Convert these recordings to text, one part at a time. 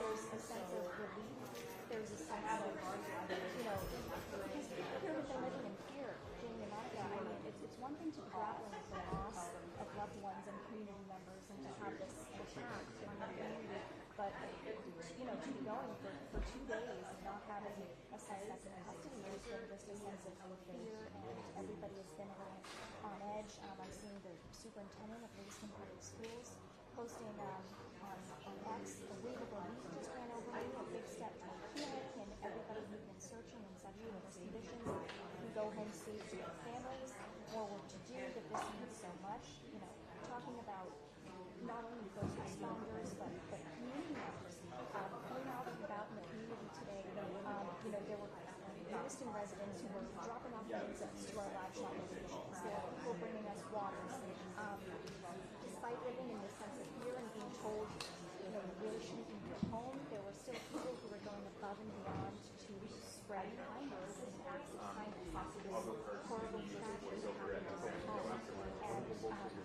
There's a sense of relief. There's a sense of, because people here have been living in fear, Jamie and Monica. I mean, it's one thing to be grappling with the loss of loved ones and community members and to have this attack on the community, but to be going for 2 days and not having a suspect in custody, there's been just a sense of fear, and everybody has been a little on edge. I've seen the superintendent of Lewiston Public Schools posting on X, the legal relief just ran over me, a big step toward healing, and everybody who's been searching in such heinous conditions can go home safe to their families. More work to do, but this means so much. Talking about not only first responders, but community members. Coming out and about in the community today, there were Lewiston residents who were dropping off pizzas to our lab shop locations. There were people bringing us waters. Despite living in this sense of fear and being told, you really shouldn't be at home, there were still people who were going above and beyond to spread kindness and acts of kindness. Possibly horrible tragedy happened to their home. And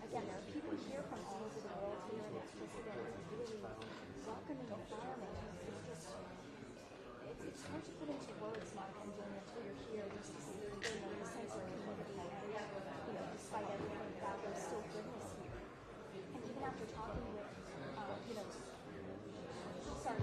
again, there are people here from all over the world here, and it's just been a really welcoming environment. It's hard to put into words, Monica and Jamie, until you're here, just to see the sense of community. And despite everything about, there's still goodness here. And even after talking with, sorry.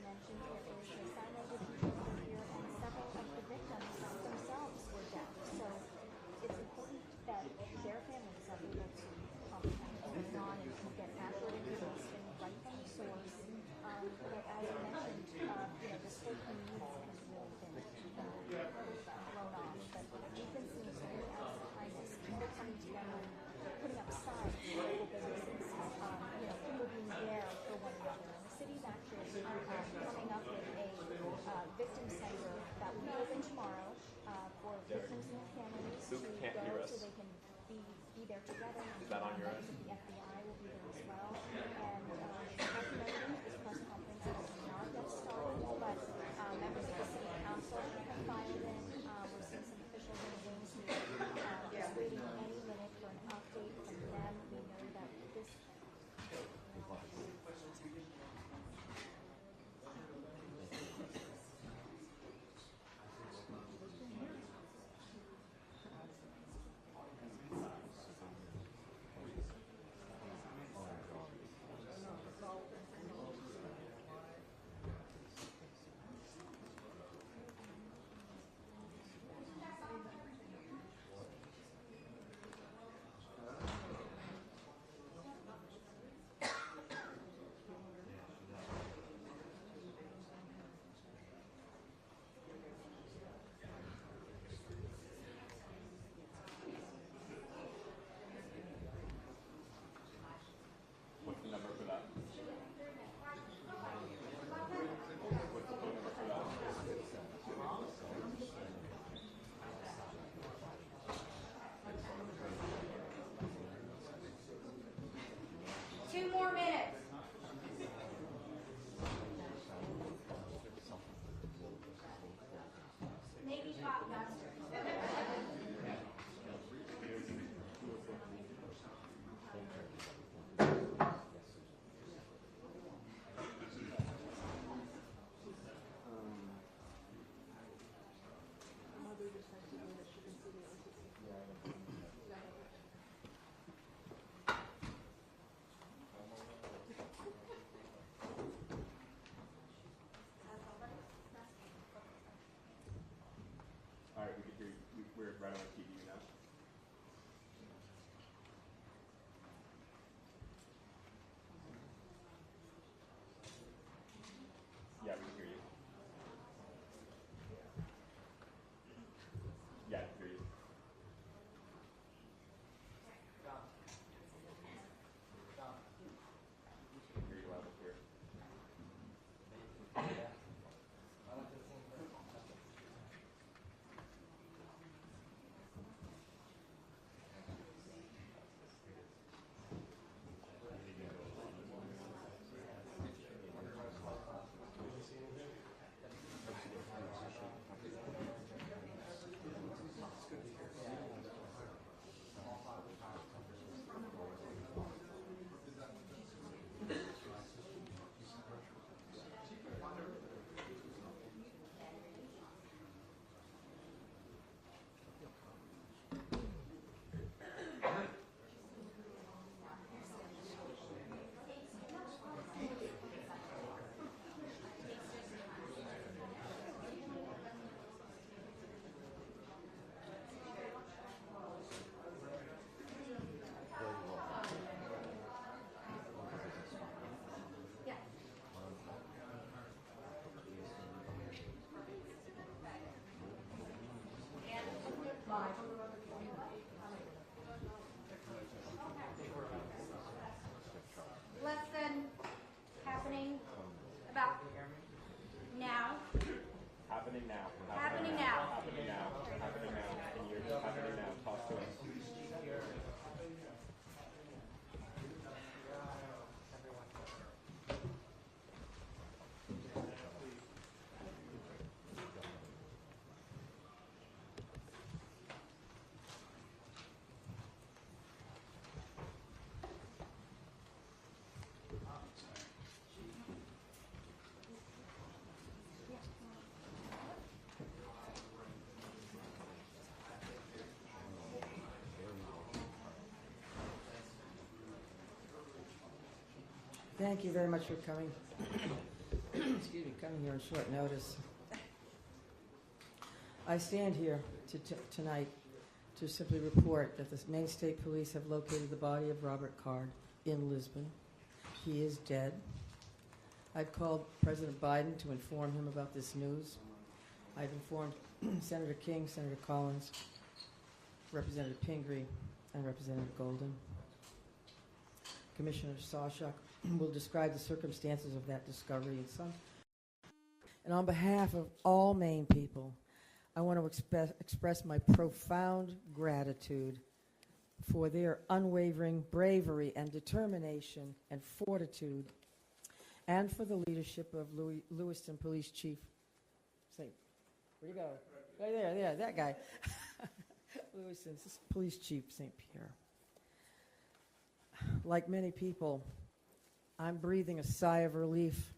mentioned, there is a sign language interpreter here, and several of the victims themselves were deaf. So it's important that their families are able to comprehend what's going on and can get accurate information right from the source. But as you mentioned, this whole community has really been thrown off. But we've been seeing so many acts of kindness, people coming together, putting up signs for local businesses, people being there for one another. And the city's actually coming up with a victim center that will be open tomorrow for victims and their families to go so they can be there together. Is that on your end? The FBI will be there as well. And as mentioned, this press conference has not yet started, but members of the city council have filed in. We're seeing some officials in the wings who are just waiting any minute for an update from them. We know that this What's the number for that? What's the phone number for that? 2 more minutes. Maybe top duster. All right, we can hear you. We're right on TV now. Yeah, we can hear you. Yeah, I can hear you. We can hear you loud and clear. Lesson happening about now. Happening now. Happening now. Happening now. Happening now. Can you hear me? Happening now. Talk to us. Thank you very much for coming. Excuse me, coming here on short notice. I stand here tonight to simply report that the Maine State Police have located the body of Robert Card in Lisbon. He is dead. I've called President Biden to inform him about this news. I've informed Senator King, Senator Collins, Representative Pingree, and Representative Golden. Commissioner Sawchuk will describe the circumstances of that discovery and some. And on behalf of all Maine people, I want to express my profound gratitude for their unwavering bravery and determination and fortitude, and for the leadership of Lewiston Police Chief St. Where'd you go? Right there, that guy. Lewiston Police Chief St. Pierre. Like many people, I'm breathing a sigh of relief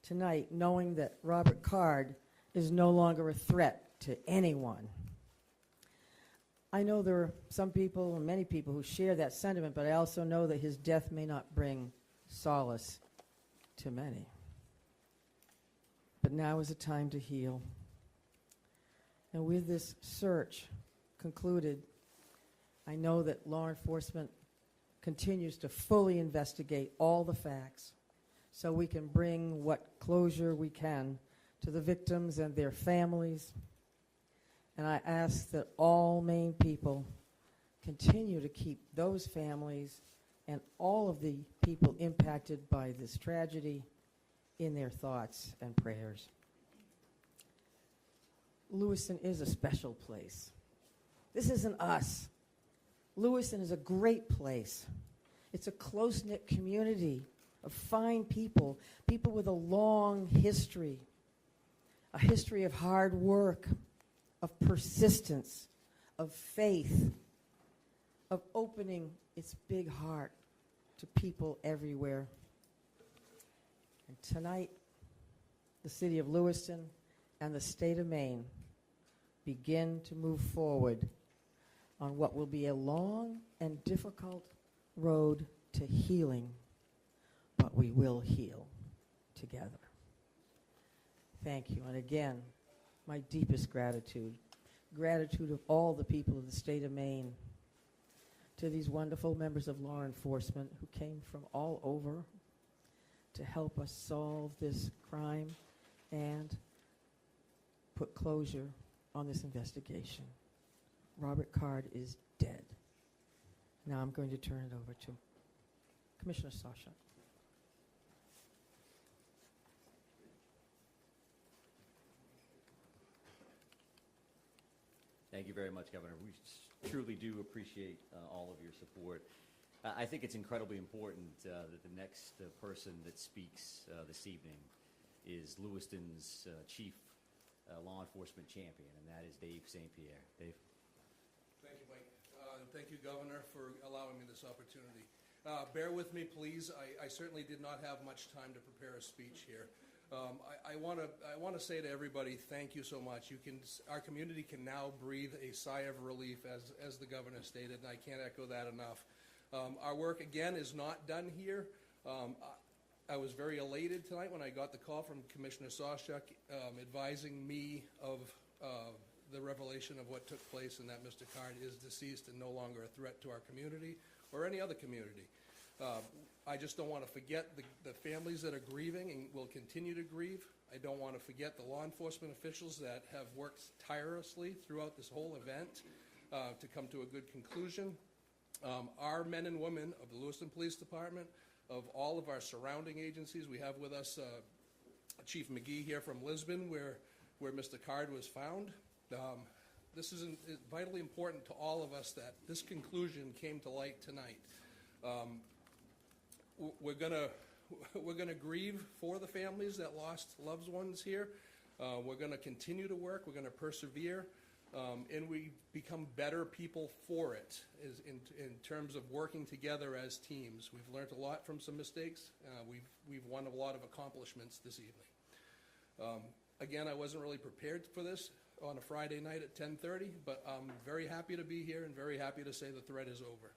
tonight knowing that Robert Card is no longer a threat to anyone. I know there are some people, and many people, who share that sentiment, but I also know that his death may not bring solace to many. But now is a time to heal. And with this search concluded, I know that law enforcement continues to fully investigate all the facts so we can bring what closure we can to the victims and their families. And I ask that all Maine people continue to keep those families and all of the people impacted by this tragedy in their thoughts and prayers. Lewiston is a special place. This isn't us. Lewiston is a great place. It's a close-knit community of fine people, people with a long history, a history of hard work, of persistence, of faith, of opening its big heart to people everywhere. And tonight, the city of Lewiston and the state of Maine begin to move forward on what will be a long and difficult road to healing, but we will heal together. Thank you. And again, my deepest gratitude of all the people of the state of Maine, to these wonderful members of law enforcement who came from all over to help us solve this crime and put closure on this investigation. Robert Card is dead. Now I'm going to turn it over to Commissioner Sawchuk. Thank you very much, Governor. We truly do appreciate all of your support. I think it's incredibly important that the next person that speaks this evening is Lewiston's chief law enforcement champion, and that is Dave St. Pierre. Dave. Thank you, Mike. Thank you, Governor, for allowing me this opportunity. Bear with me, please. I certainly did not have much time to prepare a speech here. I want to say to everybody, thank you so much. Our community can now breathe a sigh of relief, as the governor stated, and I can't echo that enough. Our work, again, is not done here. I was very elated tonight when I got the call from Commissioner Sawchuk advising me of the revelation of what took place and that Mr. Card is deceased and no longer a threat to our community or any other community. I just don't want to forget the families that are grieving and will continue to grieve. I don't want to forget the law enforcement officials that have worked tirelessly throughout this whole event to come to a good conclusion. Our men and women of the Lewiston Police Department, of all of our surrounding agencies. We have with us Chief McGee here from Lisbon, where Mr. Card was found. This is vitally important to all of us that this conclusion came to light tonight. We're gonna grieve for the families that lost loved ones here. We're gonna continue to work. We're gonna persevere. And we become better people for it in terms of working together as teams. We've learned a lot from some mistakes. We've won a lot of accomplishments this evening. Again, I wasn't really prepared for this on a Friday night at 10:30, but I'm very happy to be here and very happy to say the threat is over.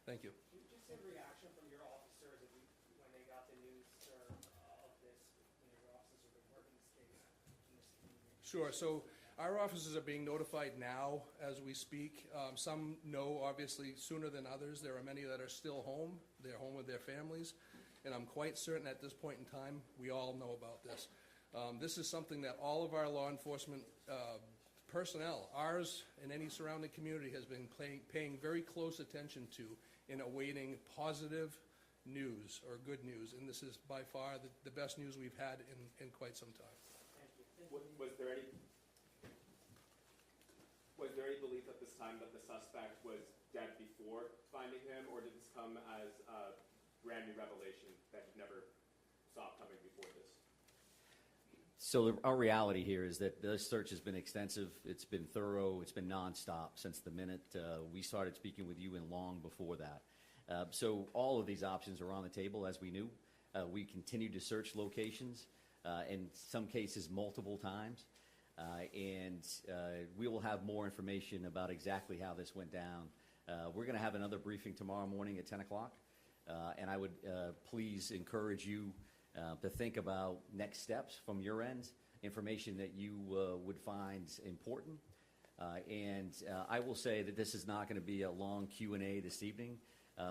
Thank you. Just a reaction from your officers when they got the news of this. Your officers have been working Sure. So our officers are being notified now as we speak. Some know, obviously, sooner than others. There are many that are still home. They're home with their families. And I'm quite certain at this point in time, we all know about this. This is something that all of our law enforcement personnel, ours and any surrounding community, has been paying very close attention to in awaiting positive news or good news. And this is by far the best news we've had in quite some time. Was there any belief at this time that the suspect was dead before finding him, or did this come as a brand new revelation that you never saw coming before this? So our reality here is that this search has been extensive. It's been thorough. It's been nonstop since the minute we started speaking with you and long before that. So all of these options are on the table, as we knew. We continue to search locations, in some cases multiple times. And we will have more information about exactly how this went down. We're going to have another briefing tomorrow morning at 10 o'clock. And I would please encourage you to think about next steps from your end, information that you would find important. And I will say that this is not going to be a long Q&A this evening.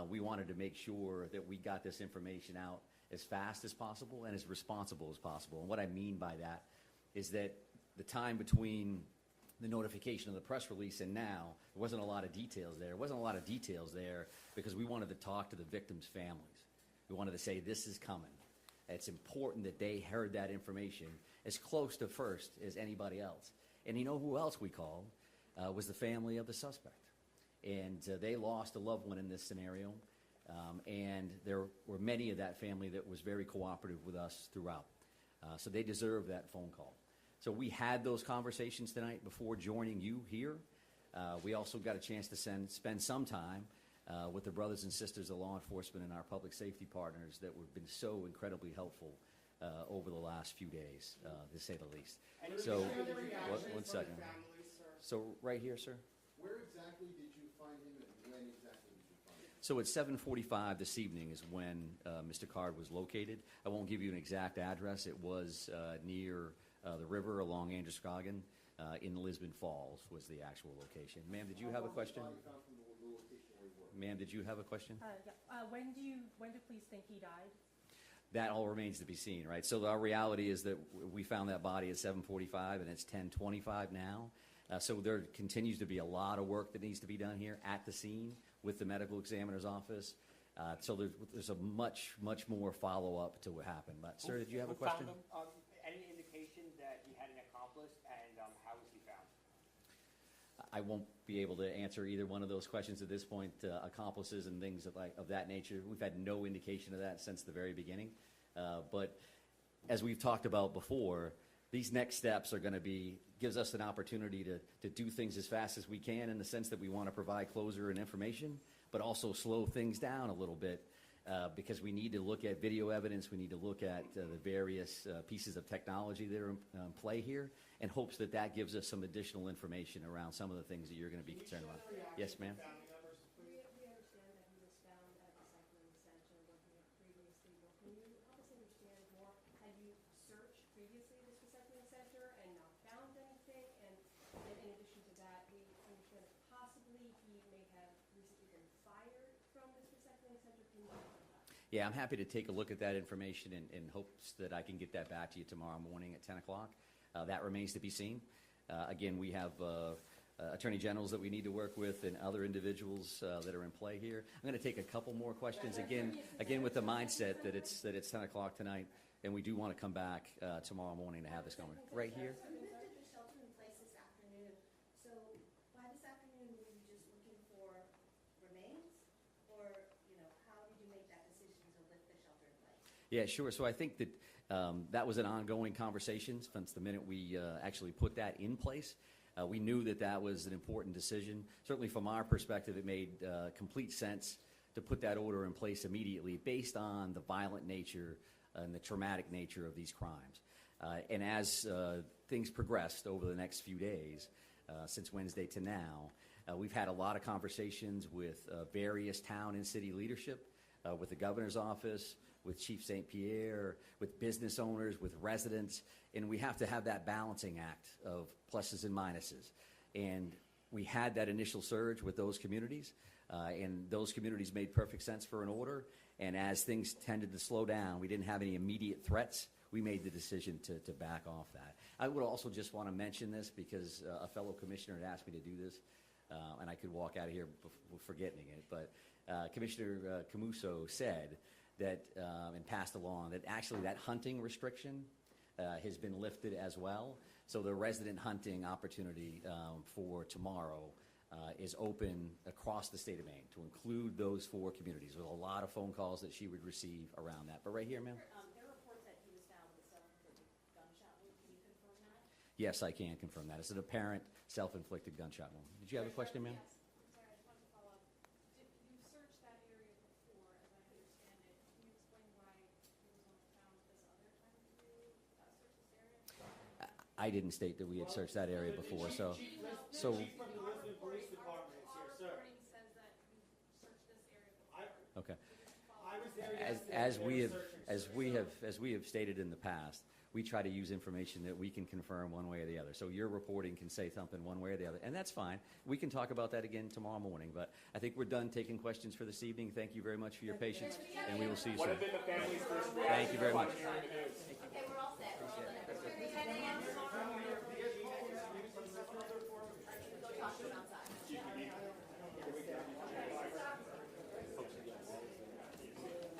We wanted to make sure that we got this information out as fast as possible and as responsible as possible. And what I mean by that is that the time between the notification of the press release and now, there wasn't a lot of details there. There wasn't a lot of details there because we wanted to talk to the victims' families. We wanted to say, this is coming. It's important that they heard that information as close to first as anybody else. And you know who else we called? Was the family of the suspect. And they lost a loved one in this scenario. And there were many of that family that was very cooperative with us throughout. So they deserve that phone call. So we had those conversations tonight before joining you here. We also got a chance to spend some time with the brothers and sisters of law enforcement and our public safety partners that have been so incredibly helpful over the last few days, to say the least. So, one second. So right here, sir. Where exactly did you find him and when exactly did you find him? So at 7:45 this evening is when Mr. Card was located. I won't give you an exact address. It was near the river along Androscoggin in Lisbon Falls was the actual location. Ma'am, did you have a question? Ma'am, did you have a question? Yeah. When do police think he died? That all remains to be seen, right? So our reality is that we found that body at 7:45 and it's 10:25 now. So there continues to be a lot of work that needs to be done here at the scene with the medical examiner's office. So there's a much more follow-up to what happened. But, sir, did you have a question? Found him? Any indication that he had an accomplice, and how was he found? I won't be able to answer either one of those questions at this point. Accomplices and things of that nature, we've had no indication of that since the very beginning. But as we've talked about before, these next steps are going to gives us an opportunity to do things as fast as we can in the sense that we want to provide closure and information, but also slow things down a little bit because we need to look at video evidence. We need to look at the various pieces of technology that are in play here in hopes that that gives us some additional information around some of the things that you're going to be concerned about. Yes, ma'am? We understand that he was found at the recycling center where he had previously worked. Can you help us understand more? Had you searched previously this recycling center and not found anything? And in addition to that, we understand that possibly he may have recently been fired from this recycling center. Can you talk about that? Yeah, I'm happy to take a look at that information in hopes that I can get that back to you tomorrow morning at 10 o'clock. That remains to be seen. Again, we have attorney generals that we need to work with and other individuals that are in play here. I'm going to take a couple more questions again with the mindset that it's 10 o'clock tonight, and we do want to come back tomorrow morning to have this going. Right here. You lifted the shelter in place this afternoon. So why this afternoon were you just looking for remains, or how did you make that decision to lift the shelter in place? Yeah, sure. So I think that that was an ongoing conversation since the minute we actually put that in place. We knew that was an important decision. Certainly from our perspective, it made complete sense to put that order in place immediately based on the violent nature and the traumatic nature of these crimes. And as things progressed over the next few days, since Wednesday to now, we've had a lot of conversations with various town and city leadership, with the governor's office, with Chief St. Pierre, with business owners, with residents, and we have to have that balancing act of pluses and minuses. And we had that initial surge with those communities, and those communities made perfect sense for an order. And as things tended to slow down, we didn't have any immediate threats. We made the decision to back off that. I would also just want to mention this because a fellow commissioner had asked me to do this, and I could walk out of here forgetting it. But Commissioner Camuso said that, and passed along, that actually that hunting restriction has been lifted as well. So the resident hunting opportunity for tomorrow is open across the state of Maine to include those 4 communities. There's a lot of phone calls that she would receive around that. But right here, ma'am? There are reports that he was found with a self-inflicted gunshot wound. Can you confirm that? Yes, I can confirm that. It's an apparent self-inflicted gunshot wound. Did you have a question, ma'am? Yes, I'm sorry, I just wanted to follow up. You searched that area before, as I understand it. Can you explain why he was only found this other time you searched this area? I didn't state that we had searched that area before, so Chief from the Lewiston Police Department is here, sir. Our reporting says that you searched this area before. okay. I was there yesterday. As we have stated in the past, we try to use information that we can confirm one way or the other. So your reporting can say something one way or the other, and that's fine. We can talk about that again tomorrow morning, but I think we're done taking questions for this evening. Thank you very much for your patience, and we will see you What soon. have been the family's first Thank you very much. reaction upon hearing the news? Okay, we're all set. We're all done.